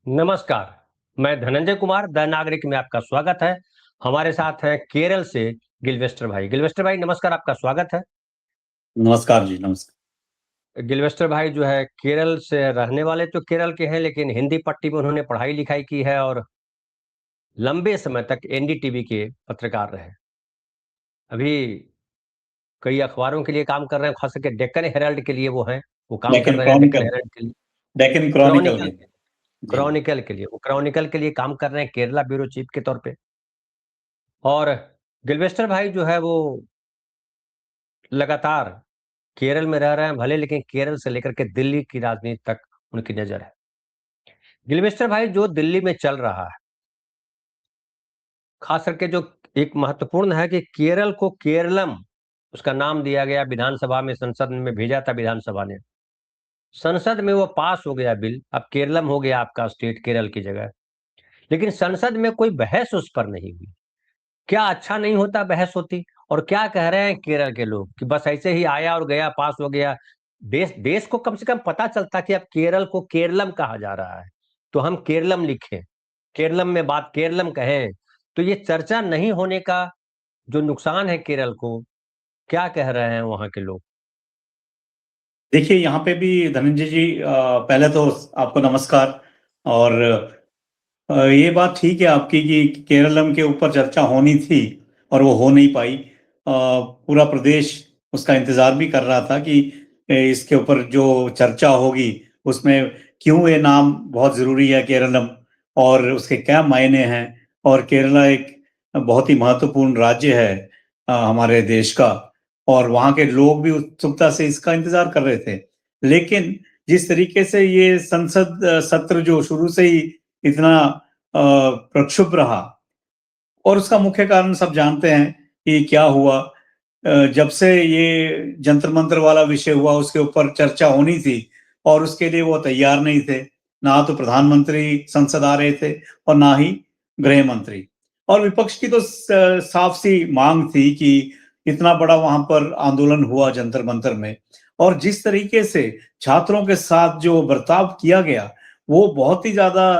नमस्कार। मैं धनंजय कुमार द नागरिक में आपका स्वागत है। हमारे साथ हैं केरल से गिलवेस्टर भाई। गिलवेस्टर भाई नमस्कार, आपका स्वागत है। नमस्कार जी, नमस्कार। गिलवेस्टर भाई जो है केरल से रहने वाले तो केरल के हैं, लेकिन हिंदी पट्टी में उन्होंने पढ़ाई लिखाई की है और लंबे समय तक एनडीटीवी के पत्रकार रहे। अभी कई अखबारों के लिए काम कर रहे हैं, खास करके डेक्कन हेराल्ड के लिए वो काम कर डेक्कन रहे हैं। डेक्कन क्रॉनिकल। हेराल्ड के लिए, डेक्कन क्रॉनिकल क्रॉनिकल में। के जी। क्रॉनिकल के लिए काम कर रहे हैं, केरला ब्यूरो चीफ के तौर पे। और गिलवेस्टर भाई जो है वो लगातार केरल में रह रहे हैं भले, लेकिन केरल से लेकर के दिल्ली की राजनीति तक उनकी नजर है। गिलवेस्टर भाई, जो दिल्ली में चल रहा है, खास करके जो एक महत्वपूर्ण है कि केरल को केरलम उसका नाम दिया गया। विधानसभा में, संसद में भेजा था विधानसभा ने, संसद में वो पास हो गया बिल। अब केरलम हो गया आपका स्टेट, केरल की जगह। लेकिन संसद में कोई बहस उस पर नहीं हुई। क्या अच्छा नहीं होता बहस होती? और क्या कह रहे हैं केरल के लोग कि बस ऐसे ही आया और गया, पास हो गया। देश देश को कम से कम पता चलता कि अब केरल को केरलम कहा जा रहा है, तो हम केरलम लिखें, केरलम में बात केरलम कहें। तो ये चर्चा नहीं होने का जो नुकसान है केरल को, क्या कह रहे हैं वहां के लोग? देखिए, यहाँ पे भी धनंजय जी, पहले तो आपको नमस्कार। और ये बात ठीक है आपकी कि केरलम के ऊपर चर्चा होनी थी और वो हो नहीं पाई। पूरा प्रदेश उसका इंतजार भी कर रहा था कि इसके ऊपर जो चर्चा होगी उसमें क्यों ये नाम बहुत जरूरी है केरलम, और उसके क्या मायने हैं। और केरला एक बहुत ही महत्वपूर्ण राज्य है हमारे देश का, और वहाँ के लोग भी उत्सुकता से इसका इंतजार कर रहे थे। लेकिन जिस तरीके से ये संसद सत्र जो शुरू से ही इतना प्रक्षुब्ध रहा, और उसका मुख्य कारण सब जानते हैं कि क्या हुआ। जब से ये जंतर मंतर वाला विषय हुआ, उसके ऊपर चर्चा होनी थी और उसके लिए वो तैयार नहीं थे। ना तो प्रधानमंत्री संसद आ रहे थे और ना ही गृह मंत्री। और विपक्ष की तो साफ सी मांग थी कि इतना बड़ा वहां पर आंदोलन हुआ जंतर मंतर में, और जिस तरीके से छात्रों के साथ जो बर्ताव किया गया, वो बहुत ही ज्यादा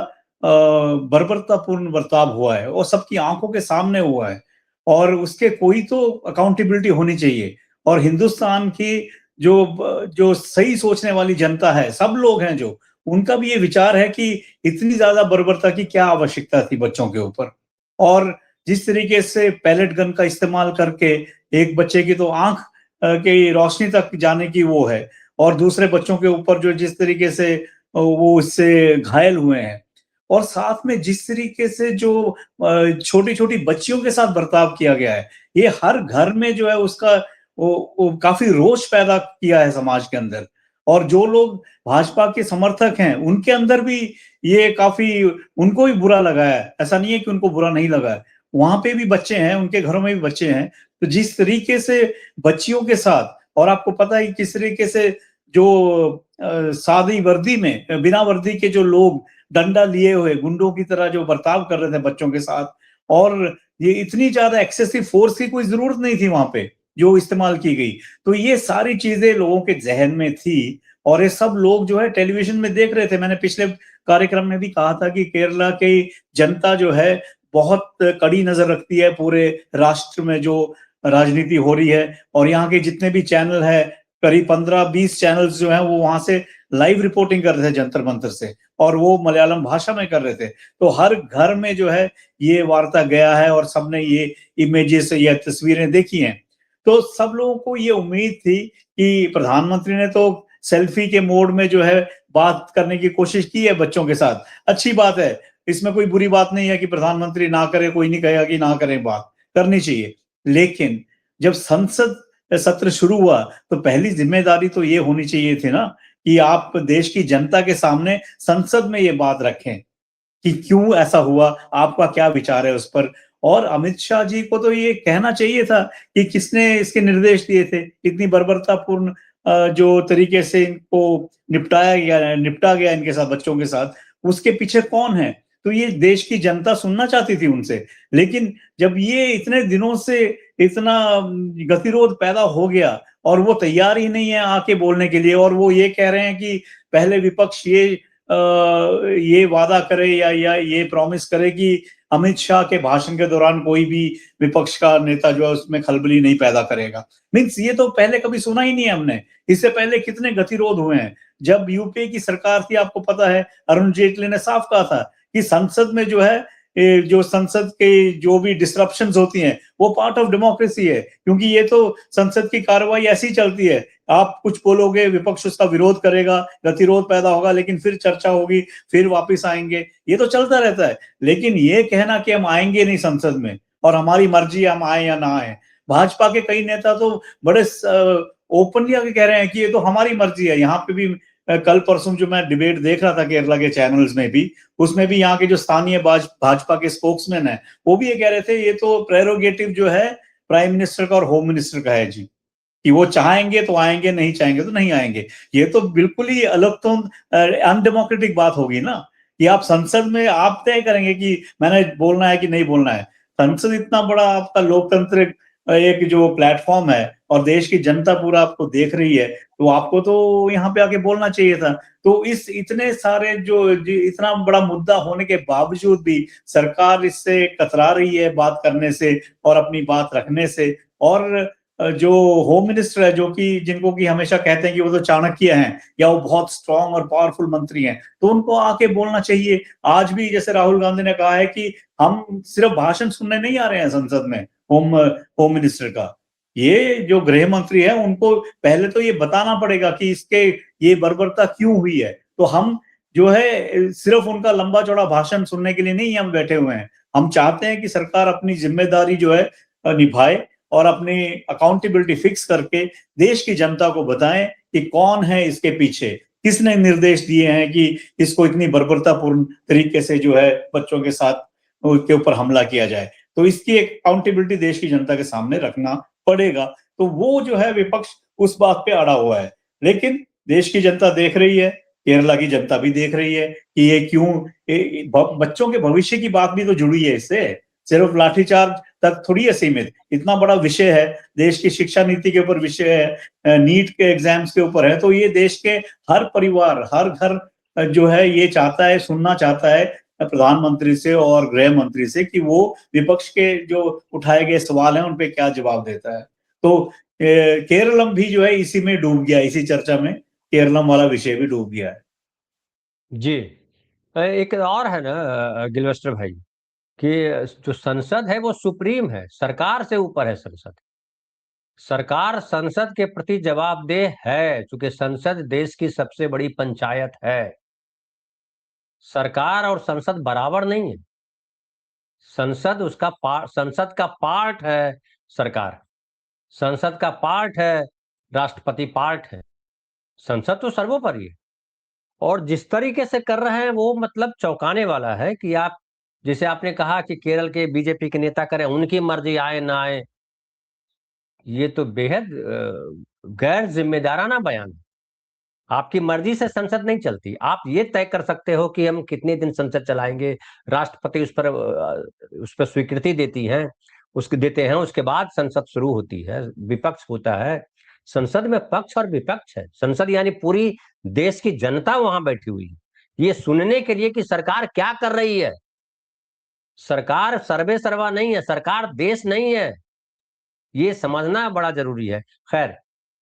बर्बरतापूर्ण बर्ताव हुआ है और सबकी आंखों के सामने हुआ है। और उसके कोई तो अकाउंटेबिलिटी होनी चाहिए। और हिंदुस्तान की जो जो सही सोचने वाली जनता है, सब लोग हैं जो, उनका भी ये विचार है कि इतनी ज्यादा बर्बरता की क्या आवश्यकता थी बच्चों के ऊपर। और जिस तरीके से पैलेट गन का इस्तेमाल करके एक बच्चे की तो आंख की रोशनी तक जाने की वो है, और दूसरे बच्चों के ऊपर जो जिस तरीके से वो इससे घायल हुए हैं, और साथ में जिस तरीके से जो छोटी छोटी बच्चियों के साथ बर्ताव किया गया है, ये हर घर में जो है उसका वो काफी रोष पैदा किया है समाज के अंदर। और जो लोग भाजपा के समर्थक हैं, उनके अंदर भी ये काफी, उनको भी बुरा लगा है। ऐसा नहीं है कि उनको बुरा नहीं लगा है, वहां पे भी बच्चे हैं, उनके घरों में भी बच्चे हैं। तो जिस तरीके से बच्चियों के साथ, और आपको पता है कि किस तरीके से जो सादी वर्दी में, बिना वर्दी के जो लोग डंडा लिए हुए गुंडों की तरह जो बर्ताव कर रहे थे बच्चों के साथ, और ये इतनी ज्यादा एक्सेसिव फोर्स की कोई जरूरत नहीं थी वहां पे जो इस्तेमाल की गई। तो ये सारी चीजें लोगों के जहन में थी, और ये सब लोग जो है टेलीविजन में देख रहे थे। मैंने पिछले कार्यक्रम में भी कहा था कि केरला की जनता जो है बहुत कड़ी नजर रखती है पूरे राष्ट्र में जो राजनीति हो रही है। और यहाँ के जितने भी चैनल है, करीब 15-20 चैनल्स जो हैं, वो वहां से लाइव रिपोर्टिंग कर रहे थे जंतर मंतर से, और वो मलयालम भाषा में कर रहे थे। तो हर घर में जो है ये वार्ता गया है और सबने ये इमेजेस या तस्वीरें देखी हैं। तो सब लोगों को ये उम्मीद थी कि प्रधानमंत्री ने तो सेल्फी के मोड में जो है बात करने की कोशिश की है बच्चों के साथ। अच्छी बात है, इसमें कोई बुरी बात नहीं है कि प्रधानमंत्री ना करे, कोई नहीं कहेगा कि ना करें, बात करनी चाहिए। लेकिन जब संसद सत्र शुरू हुआ तो पहली जिम्मेदारी तो ये होनी चाहिए थी ना कि आप देश की जनता के सामने संसद में ये बात रखें कि क्यों ऐसा हुआ, आपका क्या विचार है उस पर। और अमित शाह जी को तो ये कहना चाहिए था कि किसने इसके निर्देश दिए थे। इतनी बर्बरतापूर्ण जो तरीके से इनको निपटा गया इनके साथ, बच्चों के साथ, उसके पीछे कौन है। तो ये देश की जनता सुनना चाहती थी उनसे। लेकिन जब ये इतने दिनों से इतना गतिरोध पैदा हो गया और वो तैयार ही नहीं है आके बोलने के लिए, और वो ये कह रहे हैं कि पहले विपक्ष ये ये वादा करे या ये प्रॉमिस करे कि अमित शाह के भाषण के दौरान कोई भी विपक्ष का नेता जो है उसमें खलबली नहीं पैदा करेगा। मीन्स ये तो पहले कभी सुना ही नहीं है हमने। इससे पहले कितने गतिरोध हुए हैं। जब यूपीए की सरकार थी, आपको पता है, अरुण जेटली ने साफ कहा था कि संसद में जो है, जो संसद के जो भी डिस्ट्रप्शंस होती हैं वो पार्ट ऑफ डेमोक्रेसी है, क्योंकि ये तो संसद की कार्रवाई ऐसी चलती है। आप कुछ बोलोगे, विपक्ष उसका विरोध करेगा, गतिरोध पैदा होगा, लेकिन फिर चर्चा होगी, फिर वापस आएंगे, ये तो चलता रहता है। लेकिन ये कहना कि हम आएंगे नहीं संसद में और हमारी मर्जी हम आए या ना आए, भाजपा के कई नेता तो बड़े ओपनली आके कह रहे हैं कि ये तो हमारी मर्जी है। यहाँ पे भी कल परसों जो मैं डिबेट देख रहा था केरला के चैनल्स में भी, उसमें भी यहाँ के जो स्थानीय भाजपा के स्पोक्समैन है वो भी ये कह रहे थे ये तो प्रेरोगेटिव जो है प्राइम मिनिस्टर का और होम मिनिस्टर का है जी, कि वो चाहेंगे तो आएंगे, नहीं चाहेंगे तो नहीं आएंगे। ये तो बिल्कुल ही अलग तो अनडेमोक्रेटिक बात होगी ना, कि आप संसद में आप तय करेंगे कि मैंने बोलना है कि नहीं बोलना है। संसद इतना बड़ा आपका लोकतंत्र एक जो प्लेटफॉर्म है और देश की जनता पूरा आपको देख रही है, तो आपको तो यहाँ पे आके बोलना चाहिए था। तो इस इतने सारे जो इतना बड़ा मुद्दा होने के बावजूद भी सरकार इससे कतरा रही है बात करने से और अपनी बात रखने से। और जो होम मिनिस्टर है, जो कि जिनको कि हमेशा कहते हैं कि वो तो चाणक्य हैं या वो बहुत स्ट्रांग और पावरफुल मंत्री हैं, तो उनको आके बोलना चाहिए। आज भी जैसे राहुल गांधी ने कहा है कि हम सिर्फ भाषण सुनने नहीं आ रहे हैं संसद में होम मिनिस्टर का, ये जो गृह मंत्री है उनको पहले तो ये बताना पड़ेगा कि इसके ये बर्बरता क्यों हुई है। तो हम जो है सिर्फ उनका लंबा चौड़ा भाषण सुनने के लिए नहीं हम बैठे हुए हैं। हम चाहते हैं कि सरकार अपनी जिम्मेदारी जो है निभाए और अपनी अकाउंटेबिलिटी फिक्स करके देश की जनता को बताएं कि कौन है इसके पीछे, किसने निर्देश दिए हैं कि इसको इतनी बर्बरतापूर्ण तरीके से जो है बच्चों के साथ के ऊपर हमला किया जाए। तो इसकी एक अकाउंटेबिलिटी देश की जनता के सामने रखना पड़ेगा। तो वो जो है विपक्ष उस बात पे अड़ा हुआ है, लेकिन देश की जनता देख रही है, केरला की जनता भी देख रही है कि ये क्यों बच्चों के भविष्य की बात भी तो जुड़ी है इससे, सिर्फ लाठीचार्ज तक थोड़ी है सीमित। इतना बड़ा विषय है, देश की शिक्षा नीति के ऊपर विषय है, नीट के एग्जाम्स के ऊपर है। तो ये देश के हर परिवार, हर घर जो है ये चाहता है, सुनना चाहता है प्रधानमंत्री से और गृह मंत्री से कि वो विपक्ष के जो उठाए गए सवाल हैं उन पे क्या जवाब देता है। तो केरलम भी जो है इसी में डूब गया, इसी चर्चा में केरलम वाला विषय भी डूब गया है जी। एक और है ना गिलवेस्टर भाई, कि जो संसद है वो सुप्रीम है, सरकार से ऊपर है संसद। सरकार संसद के प्रति जवाबदेह है, क्योंकि संसद देश की सबसे बड़ी पंचायत है। सरकार और संसद बराबर नहीं है। संसद संसद का पार्ट है सरकार, संसद का पार्ट है राष्ट्रपति, पार्ट है। संसद तो सर्वोपरि है। और जिस तरीके से कर रहे हैं वो मतलब चौंकाने वाला है कि आप, जैसे आपने कहा कि केरल के बीजेपी के नेता करें, उनकी मर्जी आए ना आए, ये तो बेहद गैर जिम्मेदाराना बयान है। आपकी मर्जी से संसद नहीं चलती। आप ये तय कर सकते हो कि हम कितने दिन संसद चलाएंगे, राष्ट्रपति उस पर स्वीकृति देते हैं, उसके बाद संसद शुरू होती है, विपक्ष होता है। संसद में पक्ष और विपक्ष है। संसद यानी पूरी देश की जनता वहां बैठी हुई है, ये सुनने के लिए कि सरकार क्या कर रही है। सरकार सर्वे सर्वा नहीं है, सरकार देश नहीं है, ये समझना बड़ा जरूरी है। खैर,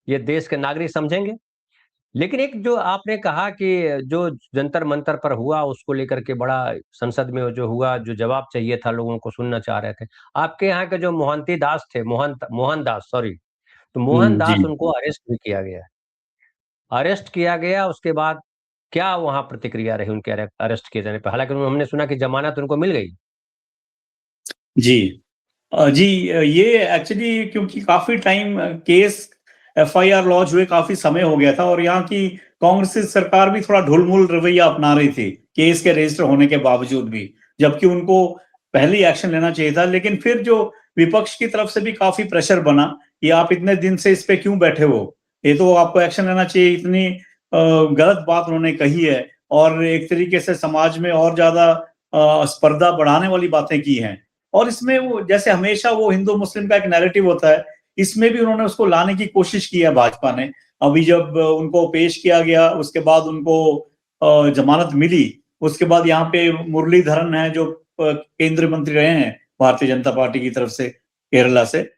ये देश के नागरिक समझेंगे। लेकिन एक जो आपने कहा कि जो जंतर मंतर पर हुआ उसको लेकर के बड़ा संसद में जो हुआ, जो जवाब चाहिए था, लोगों को सुनना चाह रहे थे। आपके यहाँ के जो मोहंती दास थे, मोहनदास, सॉरी, तो जी। मोहनदास, उनको अरेस्ट भी किया गया। अरेस्ट किया गया, उसके बाद क्या वहां प्रतिक्रिया रही उनके अरेस्ट किए जाने पर? हालांकि हमने सुना कि जमानत उनको मिल गई। जी। जी, ये एक्चुअली क्योंकि काफी टाइम केस एफआईआर लॉन्च हुए काफी समय हो गया था और यहाँ की कांग्रेस सरकार भी थोड़ा ढुलमुल रवैया अपना रही थी केस के रजिस्टर होने के बावजूद भी, जबकि उनको पहले ही एक्शन लेना चाहिए था। लेकिन फिर जो विपक्ष की तरफ से भी काफी प्रेशर बना कि आप इतने दिन से इस पे क्यों बैठे हो, ये तो आपको एक्शन लेना चाहिए, इतनी गलत बात उन्होंने कही है और एक तरीके से समाज में और ज्यादा स्पर्धा बढ़ाने वाली बातें की हैं। और इसमें वो जैसे हमेशा वो हिंदू मुस्लिम का एक नैरेटिव होता है, इसमें भी उन्होंने उसको लाने की कोशिश की है भाजपा ने। अभी जब उनको पेश किया गया उसके बाद उनको जमानत मिली, उसके बाद यहाँ पे मुरलीधरन है जो केंद्रीय मंत्री रहे हैं भारतीय जनता पार्टी की तरफ से केरला से,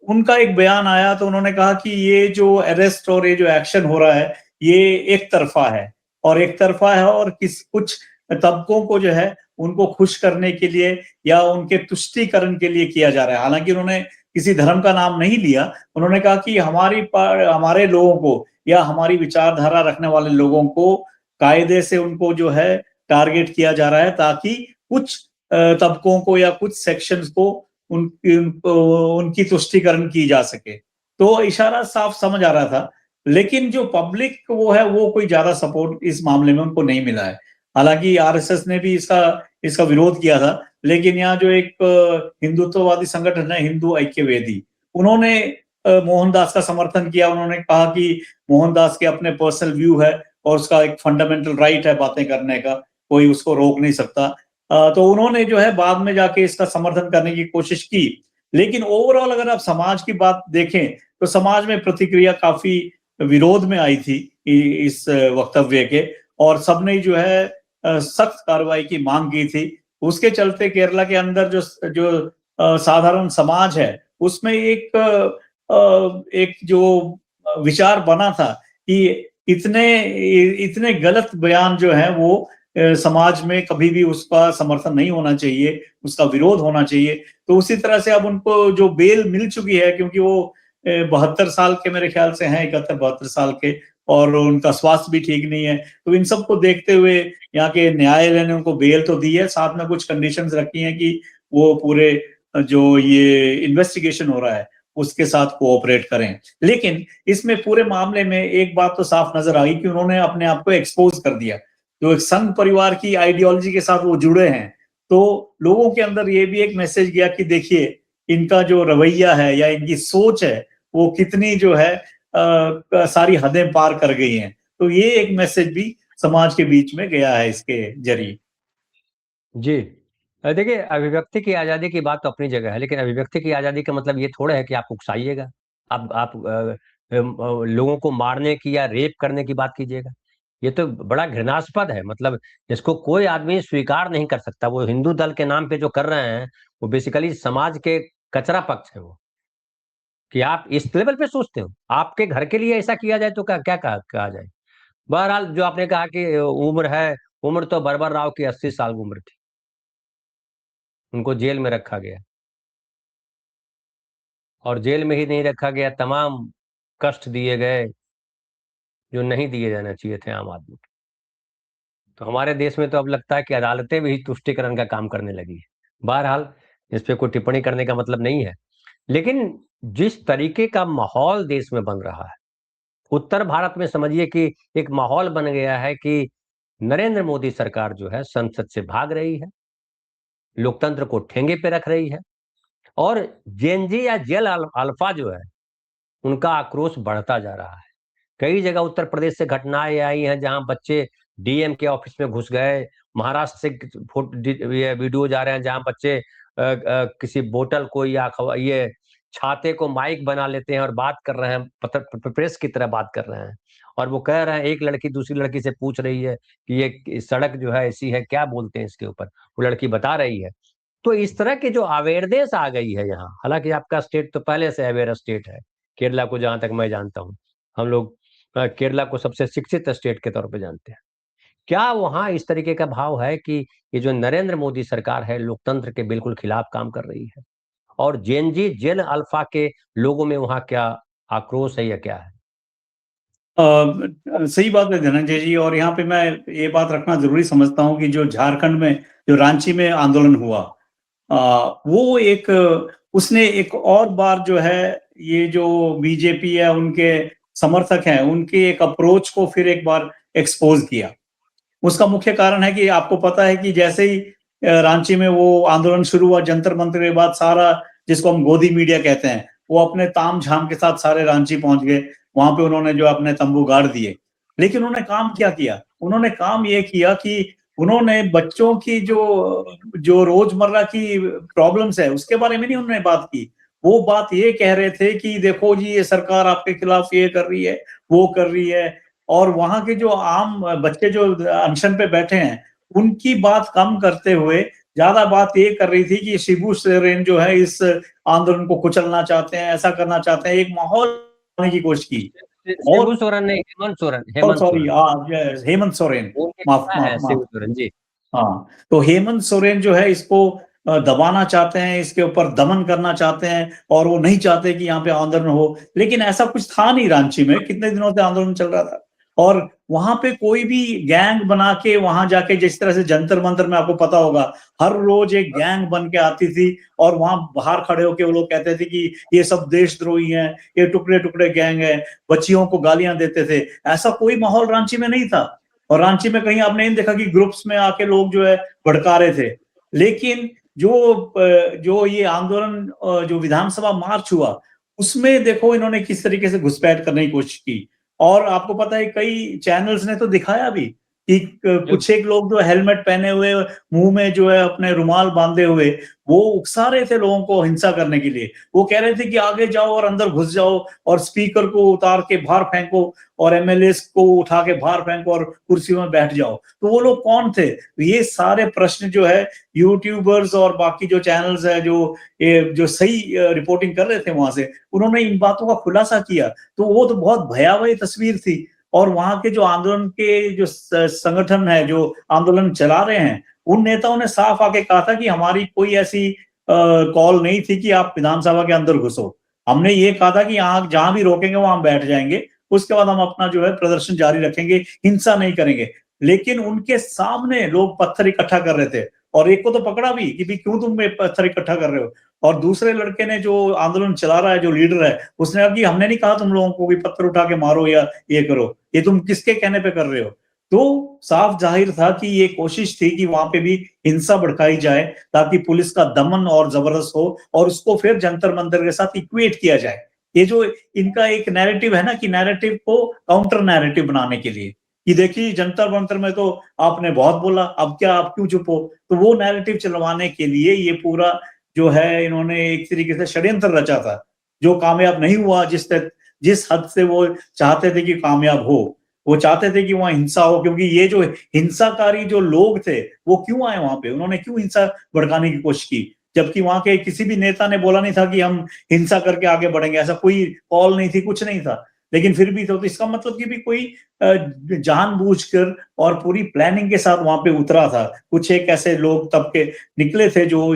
उनका एक बयान आया तो उन्होंने कहा कि ये जो अरेस्ट और ये जो एक्शन हो रहा है ये एक तरफा है, और कुछ तबकों को जो है उनको खुश करने के लिए या उनके तुष्टीकरण के लिए किया जा रहा है। हालांकि उन्होंने किसी धर्म का नाम नहीं लिया, उन्होंने कहा कि हमारे लोगों को या हमारी विचारधारा रखने वाले लोगों को कायदे से उनको जो है टारगेट किया जा रहा है, ताकि कुछ तबकों को या कुछ सेक्शंस को उनकी तुष्टीकरण की जा सके। तो इशारा साफ समझ आ रहा था, लेकिन जो पब्लिक वो है वो कोई ज्यादा सपोर्ट इस मामले में उनको नहीं मिला है। हालांकि आरएसएस ने भी इसका विरोध किया था, लेकिन यहाँ जो एक हिंदुत्ववादी संगठन है हिंदू ऐक्य वेदी, उन्होंने मोहनदास का समर्थन किया। उन्होंने कहा कि मोहनदास के अपने पर्सनल व्यू है और उसका एक फंडामेंटल राइट है बातें करने का, कोई उसको रोक नहीं सकता। तो उन्होंने जो है बाद में जाके इसका समर्थन करने की कोशिश की। लेकिन ओवरऑल अगर आप समाज की बात देखें तो समाज में प्रतिक्रिया काफी विरोध में आई थी इस वक्तव्य के, और सबने जो है सख्त कार्रवाई की मांग की थी। उसके चलते केरला के अंदर जो साधारण समाज है उसमें एक जो विचार बना था कि इतने गलत बयान जो है वो समाज में कभी भी उसका समर्थन नहीं होना चाहिए, उसका विरोध होना चाहिए। तो उसी तरह से अब उनको जो बेल मिल चुकी है, क्योंकि वो 72 साल के मेरे ख्याल से हैं, 71-72 साल के, और उनका स्वास्थ्य भी ठीक नहीं है। तो इन सबको देखते हुए यहाँ के न्यायालय ने उनको बेल तो दी है, साथ में कुछ कंडीशंस रखी हैं कि वो पूरे जो ये इन्वेस्टिगेशन हो रहा है उसके साथ कोऑपरेट करें। लेकिन इसमें पूरे मामले में एक बात तो साफ नजर आई कि उन्होंने अपने आप को एक्सपोज कर दिया। जो एक संघ परिवार की आइडियोलॉजी के साथ वो जुड़े हैं, तो लोगों के अंदर ये भी एक मैसेज गया कि देखिए इनका जो रवैया है या इनकी सोच है वो कितनी जो है सारी हदें पार कर गई हैं। तो ये एक मैसेज भी समाज के बीच में गया है इसके जरिए। जी, देखिए, अभिव्यक्ति की आज़ादी की बात तो अपनी जगह है, लेकिन अभिव्यक्ति की आज़ादी का मतलब ये थोड़ा है कि आप उकसाइएगा, आप लोगों को मारने की या रेप करने की बात कीजिएगा। ये तो बड़ा घृणास्पद है, मतलब इसको कोई आदमी स्वीकार नहीं कर सकता। वो हिंदू दल के नाम पे जो कर रहे हैं, वो बेसिकली समाज के कचरा पक्ष है वो। कि आप इस लेवल पे सोचते हो? आपके घर के लिए ऐसा किया जाए तो क्या क्या कहा जाए? बहरहाल, जो आपने कहा कि उम्र है, उम्र तो बरबर राव की 80 साल उम्र थी। उनको जेल में रखा गया, और जेल में ही नहीं रखा गया, तमाम कष्ट दिए गए जो नहीं दिए जाना चाहिए थे आम आदमी को। तो हमारे देश में तो अब लगता है कि अदालतें भी तुष्टीकरण का काम करने लगी है। बहरहाल, इस पे कोई टिप्पणी करने का मतलब नहीं है। लेकिन जिस तरीके का माहौल देश में बन रहा है, उत्तर भारत में समझिए कि एक माहौल बन गया है कि नरेंद्र मोदी सरकार जो है संसद से भाग रही है, लोकतंत्र को ठेंगे पे रख रही है, और जेनजी या जेल अल्फा जो है उनका आक्रोश बढ़ता जा रहा है। कई जगह उत्तर प्रदेश से घटनाएं आई हैं जहां बच्चे डीएम के ऑफिस में घुस गए। महाराष्ट्र से ये वीडियो जा रहे हैं जहां बच्चे किसी बोतल को या ये छाते को माइक बना लेते हैं और बात कर रहे हैं, प्रेस की तरह बात कर रहे हैं। और वो कह रहे हैं, एक लड़की दूसरी लड़की से पूछ रही है कि ये सड़क जो है ऐसी है, क्या बोलते हैं इसके ऊपर? वो लड़की बता रही है। तो इस तरह की जो अवेयरनेस आ गई है यहाँ, हालांकि आपका स्टेट तो पहले से अवेयर स्टेट है, केरला को जहां तक मैं जानता हूँ। हम लोग केरला को सबसे शिक्षित स्टेट के तौर पे जानते हैं। क्या वहाँ इस तरीके का भाव है कि ये जो नरेंद्र मोदी सरकार है लोकतंत्र के बिल्कुल खिलाफ काम कर रही है? और जेनजी जेन अल्फा के लोगों में वहाँ क्या आक्रोश है या क्या है? सही बात है धनंजय जी, और यहाँ पे मैं ये बात रखना जरूरी समझता हूँ कि जो झारखंड में जो रांची में आंदोलन हुआ, वो एक उसने एक और बार जो है ये जो बीजेपी है उनके समर्थक हैं उनके एक अप्रोच को फिर एक बार एक्सपोज किया। उसका मुख्य कारण है कि आपको पता है कि जैसे ही रांची में वो आंदोलन शुरू हुआ, जंतर मंतर के बाद सारा, जिसको हम गोदी मीडिया कहते हैं, वो अपने ताम झाम के साथ सारे रांची पहुंच गए। वहां पे उन्होंने जो अपने तंबू गाड़ दिए। लेकिन उन्होंने काम क्या किया? उन्होंने काम ये किया कि उन्होंने बच्चों की जो रोजमर्रा की प्रॉब्लम्स है उसके बारे में नहीं उन्होंने बात की। वो बात ये कह रहे थे कि देखो जी, ये सरकार आपके खिलाफ ये कर रही है, वो कर रही है, और वहां के जो आम बच्चे जो अनशन पे बैठे हैं उनकी बात कम करते हुए ज्यादा बात ये कर रही थी कि शिबू सोरेन जो है इस आंदोलन को कुचलना चाहते हैं, ऐसा करना चाहते हैं, एक माहौल बनाने की कोशिश की। और शिबू सोरेन नहीं, हेमंत सोरेन, हेमंत सॉरी, सोरेन। हेमंत सोरेन, उनके माफ पिता माफ है माफ। शिबू सोरेन जी। हाँ, तो हेमंत सोरेन जो है इसको दबाना चाहते हैं, इसके ऊपर दमन करना चाहते हैं, और वो नहीं चाहते कि यहाँ पे आंदोलन हो। लेकिन ऐसा कुछ था नहीं, रांची में कितने दिनों से आंदोलन चल रहा था, और वहां पे कोई भी गैंग बना के वहां जाके, जिस तरह से जंतर मंतर में आपको पता होगा, हर रोज एक गैंग बन के आती थी, और वहां बाहर खड़े होके वो लोग कहते थे कि ये सब देशद्रोही हैं, ये टुकड़े टुकड़े गैंग है, बच्चियों को गालियां देते थे। ऐसा कोई माहौल रांची में नहीं था, और रांची में कहीं आपने नहीं देखा कि ग्रुप्स में आके लोग जो है भड़का रहे थे। लेकिन जो ये आंदोलन, जो विधानसभा मार्च हुआ, उसमें देखो इन्होंने किस तरीके से घुसपैठ करने की कोशिश की। और आपको पता है कई चैनल्स ने तो दिखाया भी कि जो कुछ एक लोग जो हेलमेट पहने हुए, मुंह में जो है अपने रुमाल बांधे हुए, वो उकसा रहे थे लोगों को हिंसा करने के लिए। वो कह रहे थे कि आगे जाओ और अंदर घुस जाओ, और स्पीकर को उतार के बाहर फेंको, और एमएलए को उठा के बाहर फेंको, और कुर्सियों में बैठ जाओ। तो वो लोग कौन थे? ये सारे प्रश्न जो है यूट्यूबर्स और बाकी जो चैनल्स है, जो सही रिपोर्टिंग कर रहे थे वहां से, उन्होंने इन बातों का खुलासा किया। तो वो तो बहुत भयावह तस्वीर थी। और वहां के जो आंदोलन के जो संगठन है, जो आंदोलन चला रहे हैं, उन नेताओं ने साफ आके कहा था कि हमारी कोई ऐसी कॉल नहीं थी कि आप विधानसभा के अंदर घुसो। हमने ये कहा था कि यहाँ जहां भी रोकेंगे वहां हम बैठ जाएंगे, उसके बाद हम अपना जो है प्रदर्शन जारी रखेंगे, हिंसा नहीं करेंगे। लेकिन उनके सामने लोग पत्थर इकट्ठा कर रहे थे, और एक को तो पकड़ा भी कि भी क्यों तुम पत्थर इकट्ठा कर रहे हो। और दूसरे लड़के ने, जो आंदोलन चला रहा है, जो लीडर है, उसने कहा कि हमने नहीं कहा तुम लोगों को भी पत्थर उठा के मारो या ये करो, ये तुम किसके कहने पे कर रहे हो। तो साफ जाहिर था कि ये कोशिश थी कि वहां पे भी हिंसा भड़काई जाए, ताकि पुलिस का दमन और जबरदस्त हो, और उसको फिर जंतर मंतर के साथ इक्वेट किया जाए। ये जो इनका एक नैरेटिव है ना, कि नैरेटिव को काउंटर नैरेटिव बनाने के लिए, कि देखिए जंतर मंतर में तो आपने बहुत बोला, अब क्या, आप क्यों चुप हो। तो वो नैरेटिव चलवाने के लिए ये पूरा जो है इन्होंने एक तरीके से षड्यंत्र रचा था, जो कामयाब नहीं हुआ। जिस हद से वो चाहते थे कि कामयाब हो, वो चाहते थे कि वहां हिंसा हो, क्योंकि ये जो हिंसाकारी जो लोग थे, वो क्यों आए वहां पे, उन्होंने क्यों हिंसा भड़काने की कोशिश की, जबकि वहां के किसी भी नेता ने बोला नहीं था कि हम हिंसा करके आगे बढ़ेंगे, ऐसा कोई कॉल नहीं थी, कुछ नहीं था। लेकिन फिर भी तो इसका मतलब कि भी कोई जानबूझकर और पूरी प्लानिंग के साथ वहां पे उतरा था। कुछ एक ऐसे लोग तबके निकले थे जो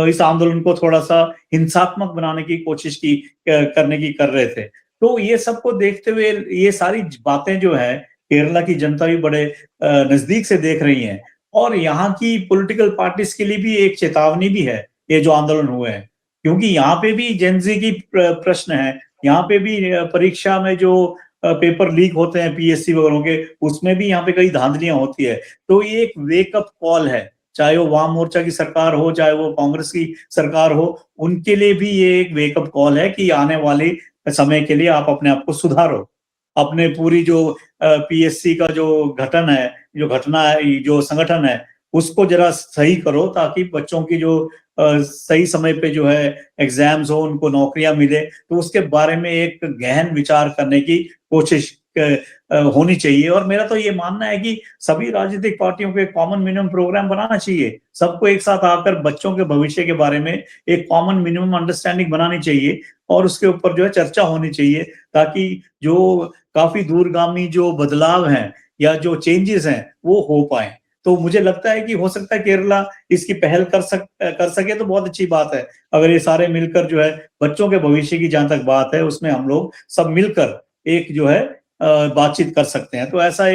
इस आंदोलन को थोड़ा सा हिंसात्मक बनाने की कोशिश करने की कर रहे थे। तो ये सबको देखते हुए ये सारी बातें जो है, केरला की जनता भी बड़े नजदीक से देख रही है, और यहाँ की पॉलिटिकल पार्टीज के लिए भी एक चेतावनी भी है, ये जो आंदोलन हुए हैं। क्योंकि यहाँ पे भी जेनजी की प्रश्न है, यहाँ पे भी परीक्षा में जो पेपर लीक होते हैं पीएससी वगैरह के, उसमें भी यहाँ पे कई धांधलियां होती है। तो ये एक वेकअप कॉल है, चाहे वो वाम मोर्चा की सरकार हो, चाहे वो कांग्रेस की सरकार हो, उनके लिए भी ये एक वेकअप कॉल है कि आने वाले समय के लिए आप अपने आप को सुधारो। अपने पूरी जो पीएससी का जो घटन है, जो घटना है, जो संगठन है, उसको जरा सही करो, ताकि बच्चों की जो सही समय पे जो है एग्जाम्स हो, उनको नौकरियां मिले। तो उसके बारे में एक गहन विचार करने की कोशिश होनी चाहिए। और मेरा तो ये मानना है कि सभी राजनीतिक पार्टियों को एक कॉमन मिनिमम प्रोग्राम बनाना चाहिए, सबको एक साथ आकर बच्चों के भविष्य के बारे में एक कॉमन मिनिमम अंडरस्टैंडिंग बनानी चाहिए, और उसके ऊपर जो है चर्चा होनी चाहिए, ताकि जो काफी दूरगामी जो बदलाव हैं या जो चेंजेस हैं वो हो पाए। तो मुझे लगता है कि हो सकता है केरला इसकी पहल कर सके, तो बहुत अच्छी बात है। अगर ये सारे मिलकर जो है बच्चों के भविष्य की जहां तक बात है, उसमें हम लोग सब मिलकर एक जो है बातचीत कर सकते हैं। तो ऐसा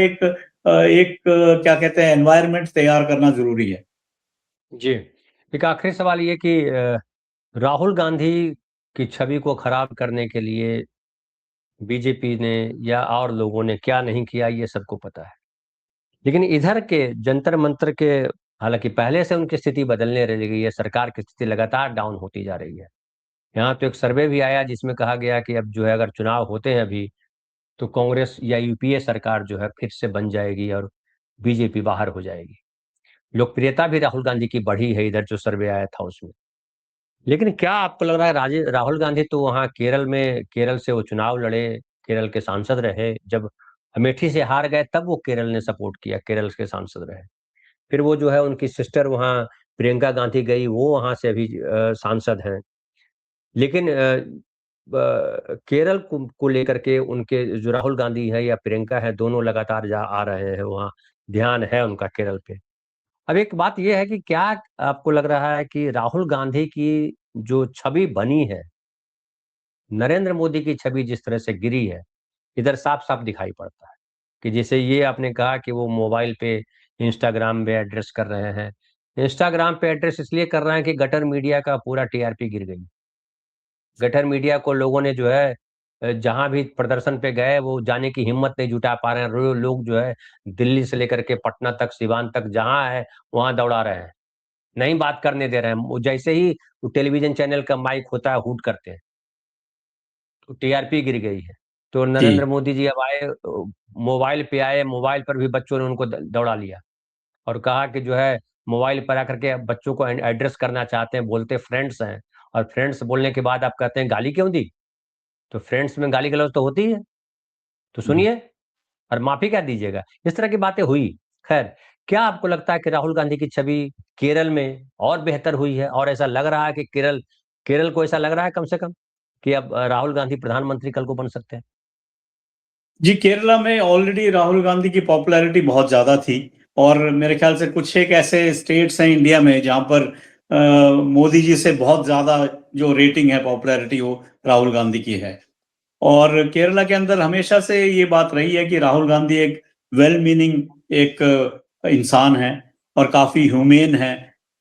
क्या कहते हैं, एनवायरनमेंट तैयार करना जरूरी है। जी, एक आखिरी सवाल ये कि राहुल गांधी की छवि को खराब करने के लिए बीजेपी ने या और लोगों ने क्या नहीं किया, ये सबको पता है। लेकिन इधर के जंतर मंतर के, हालांकि पहले से उनकी स्थिति बदलने रह गई है, सरकार की स्थिति लगातार डाउन होती जा रही है। यहाँ तो एक सर्वे भी आया जिसमें कहा गया कि अब जो है अगर चुनाव होते हैं अभी, तो कांग्रेस या यूपीए सरकार जो है फिर से बन जाएगी और बीजेपी बाहर हो जाएगी। लोकप्रियता भी राहुल गांधी की बढ़ी है इधर, जो सर्वे आया था उसमें। लेकिन क्या आपको लग रहा है, राहुल गांधी तो वहाँ केरल से वो चुनाव लड़े, केरल के सांसद रहे, जब अमेठी से हार गए तब वो केरल ने सपोर्ट किया, केरल के सांसद रहे। फिर वो जो है उनकी सिस्टर वहाँ प्रियंका गांधी गई, वो वहाँ से अभी सांसद हैं। लेकिन केरल को लेकर के उनके जो राहुल गांधी है या प्रियंका है, दोनों लगातार जा आ रहे हैं वहाँ, ध्यान है उनका केरल पे। अब एक बात ये है कि क्या आपको लग रहा है कि राहुल गांधी की जो छवि बनी है, नरेंद्र मोदी की छवि जिस तरह से गिरी है, इधर साफ-साफ दिखाई पड़ता है कि जैसे ये आपने कहा कि वो मोबाइल पे, इंस्टाग्राम पे एड्रेस कर रहे हैं। इंस्टाग्राम पे एड्रेस इसलिए कर रहे हैं कि गटर मीडिया का पूरा टीआरपी गिर गई। गटर मीडिया को लोगों ने जो है जहाँ भी प्रदर्शन पे गए वो जाने की हिम्मत नहीं जुटा पा रहे हैं। लोग जो है दिल्ली से लेकर के पटना तक, सिवान तक जहाँ है वहाँ दौड़ा रहे हैं। नहीं बात करने दे रहे हैं। वो जैसे ही वो टेलीविज़न चैनल का माइक होता है, हूट करते हैं। तो टीआरपी गिर गई है। तो नरेंद्र जी मोदी जी अब आए, मोबाइल पे आए, मोबाइल पर भी बच्चों ने उनको दौड़ा लिया और कहा कि जो है मोबाइल पर आकर के बच्चों को एड्रेस करना चाहते हैं, बोलते फ्रेंड्स हैं, और फ्रेंड्स बोलने के बाद आप कहते हैं गाली क्यों दी? तो फ्रेंड्स में गाली गलौज तो होती ही है, तो सुनिए और माफी क्या दीजिएगा। इस तरह की बातें हुई। खैर, क्या आपको लगता है कि राहुल गांधी की छवि केरल में और बेहतर हुई है, और ऐसा लग रहा है कि केरल केरल को ऐसा लग रहा है कम से कम कि अब राहुल गांधी प्रधानमंत्री कल को बन सकते हैं? जी, केरला में ऑलरेडी राहुल गांधी की पॉपुलैरिटी बहुत ज्यादा थी और मेरे ख्याल से कुछ एक ऐसे स्टेट्स हैं इंडिया में जहां पर मोदी जी से बहुत ज्यादा जो रेटिंग है पॉपुलैरिटी वो राहुल गांधी की है। और केरला के अंदर हमेशा से ये बात रही है कि राहुल गांधी एक वेल मीनिंग एक इंसान है और काफी ह्यूमेन है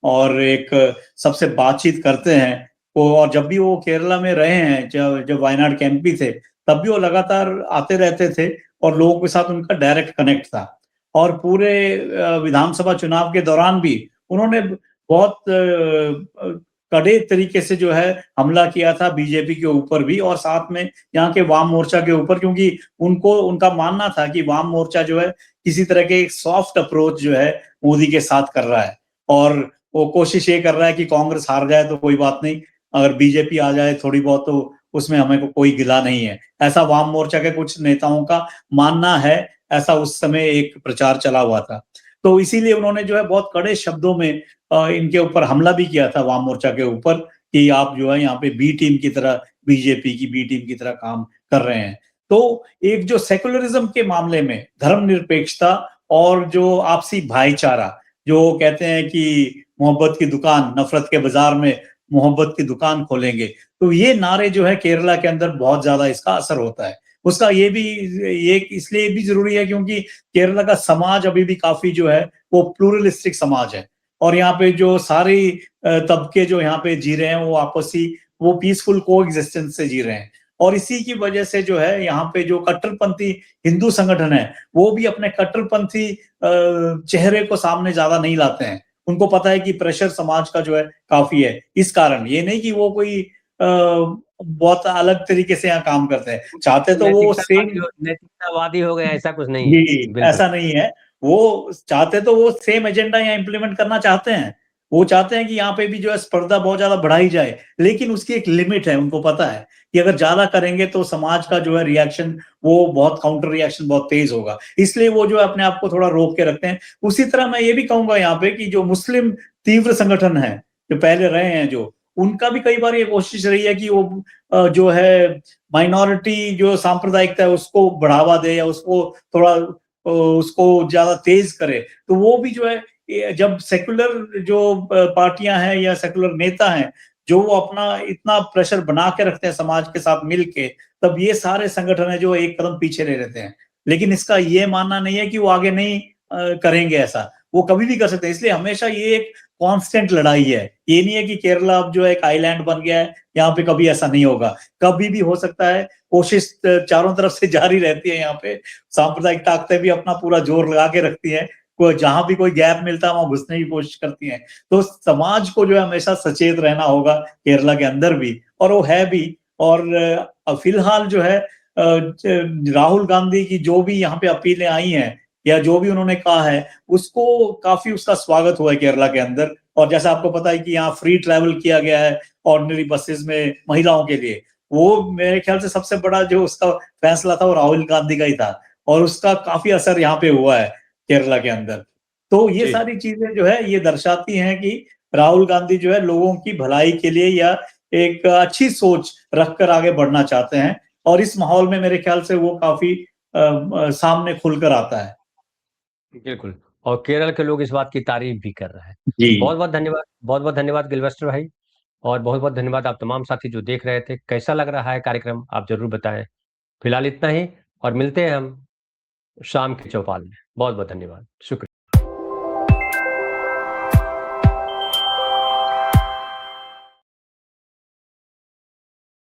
और एक सबसे बातचीत करते हैं वो। और जब भी वो केरला में रहे हैं, जब जब वायनाड के एमपी थे, तब भी वो लगातार आते रहते थे और लोगों के साथ उनका डायरेक्ट कनेक्ट था। और पूरे विधानसभा चुनाव के दौरान भी उन्होंने बहुत कड़े तरीके से जो है हमला किया था बीजेपी के ऊपर भी और साथ में यहाँ के वाम मोर्चा के ऊपर, क्योंकि उनको उनका मानना था कि वाम मोर्चा जो है किसी तरह के एक सॉफ्ट अप्रोच जो है मोदी के साथ कर रहा है और वो कोशिश ये कर रहा है कि कांग्रेस हार जाए तो कोई बात नहीं, अगर बीजेपी आ जाए थोड़ी बहुत तो उसमें हमें को कोई गिला नहीं है। ऐसा वाम मोर्चा के कुछ नेताओं का मानना है, ऐसा उस समय एक प्रचार चला हुआ था। तो इसीलिए उन्होंने जो है बहुत कड़े शब्दों में इनके ऊपर हमला भी किया था वाम मोर्चा के ऊपर कि आप जो है यहाँ पे बी टीम की तरह, बीजेपी की बी टीम की तरह काम कर रहे हैं। तो एक जो सेकुलरिज्म के मामले में धर्मनिरपेक्षता और जो आपसी भाईचारा, जो कहते हैं कि मोहब्बत की दुकान, नफरत के बाजार में मोहब्बत की दुकान खोलेंगे, तो ये नारे जो है केरला के अंदर बहुत ज्यादा इसका असर होता है। उसका ये इसलिए भी जरूरी है क्योंकि केरला का समाज अभी भी काफी जो है वो प्लूरलिस्टिक समाज है और यहाँ पे जो सारी तबके जो यहाँ पे जी रहे हैं वो आपसी वो पीसफुल को एग्जिस्टेंस से जी रहे हैं। और इसी की वजह से जो है यहाँ पे जो कट्टरपंथी हिंदू संगठन है वो भी अपने कट्टरपंथी चेहरे को सामने ज्यादा नहीं लाते हैं। उनको पता है कि प्रेशर समाज का जो है काफी है। इस कारण ये नहीं कि वो कोई बहुत अलग तरीके से यहाँ काम करते हैं, चाहते तो वो सेम नैतिकतावादी हो गए, ऐसा कुछ नहीं है। जी, बिल्कुल। ऐसा नहीं है। वो चाहते तो वो सेम एजेंडा यहाँ इम्प्लीमेंट करना चाहते हैं। वो चाहते हैं कि यहाँ पे भी जो है स्पर्धा बहुत ज़्यादा बढ़ाई जाए, लेकिन उसकी एक लिमिट है, उनको पता है कि अगर ज़्यादा करेंगे तो समाज का जो है रिएक्शन वो बहुत काउंटर रिएक्शन बहुत तेज होगा। इसलिए वो जो है अपने आप को थोड़ा रोक के रखते हैं। उसी तरह मैं ये भी कहूँगा यहाँ पे कि जो मुस्लिम तीव्र संगठन है, जो पहले रहे हैं जो, उनका भी कई बार ये कोशिश रही है कि वो जो है माइनॉरिटी जो सांप्रदायिकता है उसको बढ़ावा दे या उसको थोड़ा उसको ज्यादा तेज करे। तो वो भी जो है जब सेकुलर जो पार्टियां हैं या सेकुलर नेता हैं जो वो अपना इतना प्रेशर बना के रखते हैं समाज के साथ मिलके, तब ये सारे संगठन है जो एक कदम पीछे ले लेते हैं। लेकिन इसका ये मानना नहीं है कि वो आगे नहीं करेंगे ऐसा, वो कभी भी कर सकते हैं। इसलिए हमेशा ये एक कांस्टेंट लड़ाई है। ये नहीं है कि केरला अब जो है एक आइलैंड बन गया है, यहाँ पे कभी ऐसा नहीं होगा, कभी भी हो सकता है। कोशिश चारों तरफ से जारी रहती है। यहाँ पे सांप्रदायिक ताकतें भी अपना पूरा जोर लगा के रखती हैं, कोई जहां भी कोई गैप मिलता है वहां घुसने की कोशिश करती हैं। तो समाज को जो है हमेशा सचेत रहना होगा केरला के अंदर भी, और वो है भी। और फिलहाल जो है राहुल गांधी की जो भी यहाँ पे अपीलें आई हैं या जो भी उन्होंने कहा है उसको काफी उसका स्वागत हुआ है केरला के अंदर। और जैसा आपको पता है कि यहाँ फ्री ट्रैवल किया गया है ऑर्डिनरी बसेस में महिलाओं के लिए, वो मेरे ख्याल से सबसे बड़ा जो उसका फैसला था वो राहुल गांधी का ही था। और उसका काफी असर यहाँ पे हुआ है केरला के अंदर। तो ये जी सारी चीजें जो है ये दर्शाती हैं कि राहुल गांधी जो है लोगों की भलाई के लिए या एक अच्छी सोच रखकर आगे बढ़ना चाहते हैं, और इस माहौल में मेरे ख्याल से वो काफी सामने खुलकर आता है। बिल्कुल। और केरल के लोग इस बात की तारीफ भी कर रहे हैं। जी बहुत बहुत धन्यवाद, बहुत बहुत धन्यवाद गिलवेस्टर भाई। और बहुत बहुत धन्यवाद आप तमाम साथी जो देख रहे थे। कैसा लग रहा है कार्यक्रम आप जरूर बताएं। फिलहाल इतना ही, और मिलते हैं हम शाम की चौपाल में। बहुत बहुत धन्यवाद, शुक्रिया।